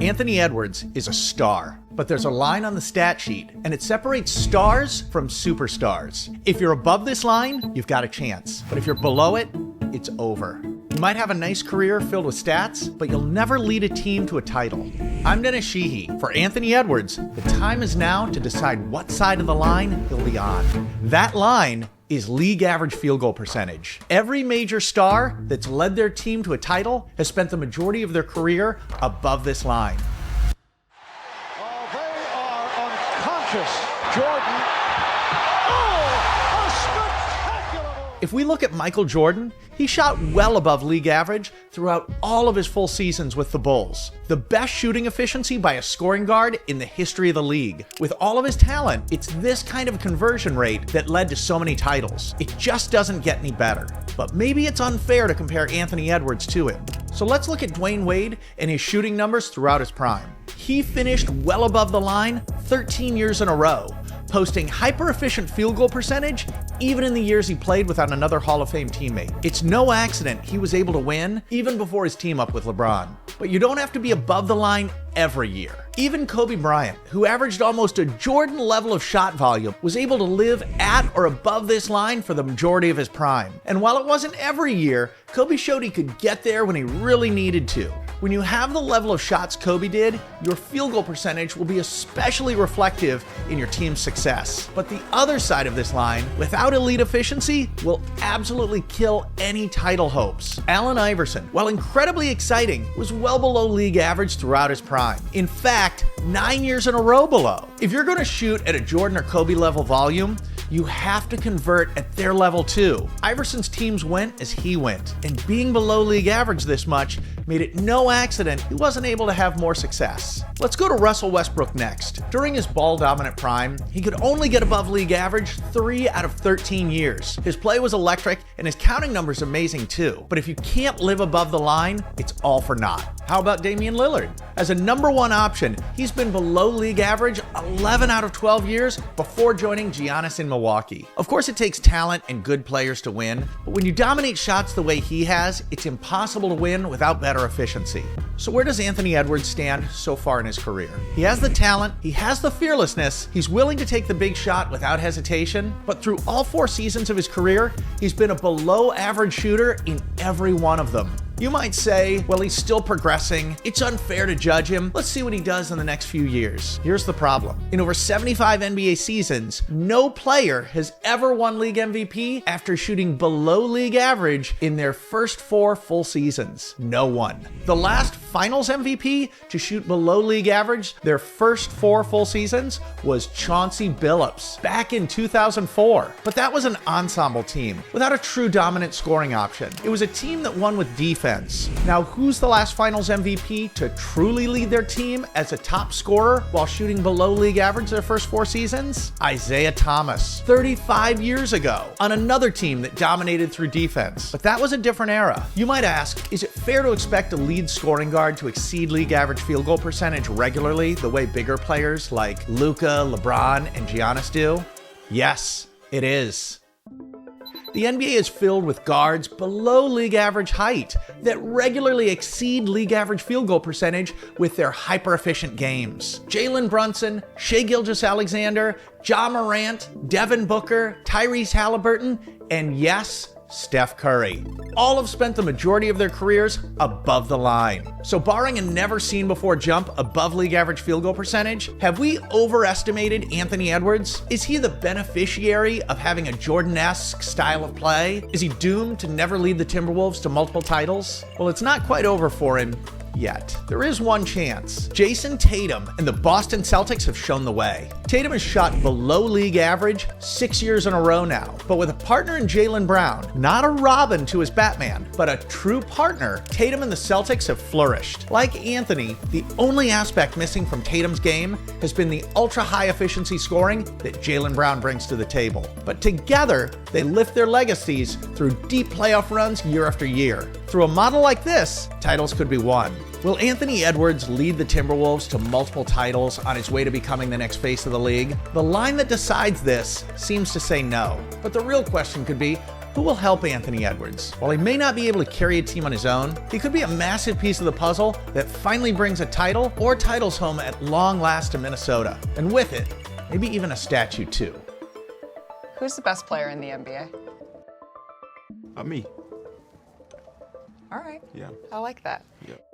Anthony Edwards is a star, but there's a line on the stat sheet, and it separates stars from superstars. If you're above this line, you've got a chance, but if you're below it, it's over. You might have a nice career filled with stats, but you'll never lead a team to a title. I'm Dennis Sheehy. For Anthony Edwards, the time is now to decide what side of the line he'll be on. That line is league average field goal percentage. Every major star that's led their team to a title has spent the majority of their career above this line. Oh, they are unconscious. Jordan. Oh, a spectacular move. If we look at Michael Jordan, he shot well above league average throughout all of his full seasons with the Bulls. The best shooting efficiency by a scoring guard in the history of the league. With all of his talent, it's this kind of conversion rate that led to so many titles. It just doesn't get any better. But maybe it's unfair to compare Anthony Edwards to him. So let's look at Dwyane Wade and his shooting numbers throughout his prime. He finished well above the line 13 years in a row, posting hyper-efficient field goal percentage even in the years he played without another Hall of Fame teammate. It's no accident he was able to win even before his team up with LeBron. But you don't have to be above the line every year. Even Kobe Bryant, who averaged almost a Jordan level of shot volume, was able to live at or above this line for the majority of his prime. And while it wasn't every year, Kobe showed he could get there when he really needed to. When you have the level of shots Kobe did, your field goal percentage will be especially reflective in your team's success. But the other side of this line, without elite efficiency, will absolutely kill any title hopes. Allen Iverson, while incredibly exciting, was well below league average throughout his prime. In fact, 9 years in a row below. If you're going to shoot at a Jordan or Kobe level volume, you have to convert at their level too. Iverson's teams went as he went, and being below league average this much made it no accident he wasn't able to have more success. Let's go to Russell Westbrook next. During his ball-dominant prime, he could only get above league average 3 out of 13 years. His play was electric, and his counting numbers amazing too. But if you can't live above the line, it's all for naught. How about Damian Lillard? As a number one option, he's been below league average 11 out of 12 years before joining Giannis in Milwaukee. Of course, it takes talent and good players to win, but when you dominate shots the way he has, it's impossible to win without better efficiency. So where does Anthony Edwards stand so far in his career? He has the talent, he has the fearlessness, he's willing to take the big shot without hesitation, but through all 4 seasons of his career, he's been a below average shooter in every one of them. You might say, well, he's still progressing. It's unfair to judge him. Let's see what he does in the next few years. Here's the problem. In over 75 NBA seasons, no player has ever won league MVP after shooting below league average in their first 4 full seasons. No one. The last finals MVP to shoot below league average their first 4 full seasons was Chauncey Billups back in 2004. But that was an ensemble team without a true dominant scoring option. It was a team that won with defense. Now, who's the last finals MVP to truly lead their team as a top scorer while shooting below league average their first 4 seasons? Isaiah Thomas, 35 years ago, on another team that dominated through defense. But that was a different era. You might ask, is it fair to expect a lead scoring guard to exceed league average field goal percentage regularly the way bigger players like Luka, LeBron, and Giannis do? Yes, it is. The NBA is filled with guards below league average height that regularly exceed league average field goal percentage with their hyper-efficient games. Jalen Brunson, Shai Gilgeous-Alexander, Ja Morant, Devin Booker, Tyrese Halliburton, and yes, Steph Curry. All have spent the majority of their careers above the line. So barring a never-seen-before jump above league average field goal percentage, have we overestimated Anthony Edwards? Is he the beneficiary of having a Jordan-esque style of play? Is he doomed to never lead the Timberwolves to multiple titles? Well, it's not quite over for him yet. There is one chance. Jason Tatum and the Boston Celtics have shown the way. Tatum has shot below league average 6 years in a row now, but with a partner in Jaylen Brown, not a Robin to his Batman, but a true partner, Tatum and the Celtics have flourished. Like Anthony, the only aspect missing from Tatum's game has been the ultra-high efficiency scoring that Jaylen Brown brings to the table. But together, they lift their legacies through deep playoff runs year after year. Through a model like this, titles could be won. Will Anthony Edwards lead the Timberwolves to multiple titles on his way to becoming the next face of the league? The line that decides this seems to say no. But the real question could be, who will help Anthony Edwards. While he may not be able to carry a team on his own, he could be a massive piece of the puzzle that finally brings a title or titles home at long last to Minnesota. And with it, maybe even a statue too. Who's the best player in the NBA? Me. All right. Yeah. I like that. Yep.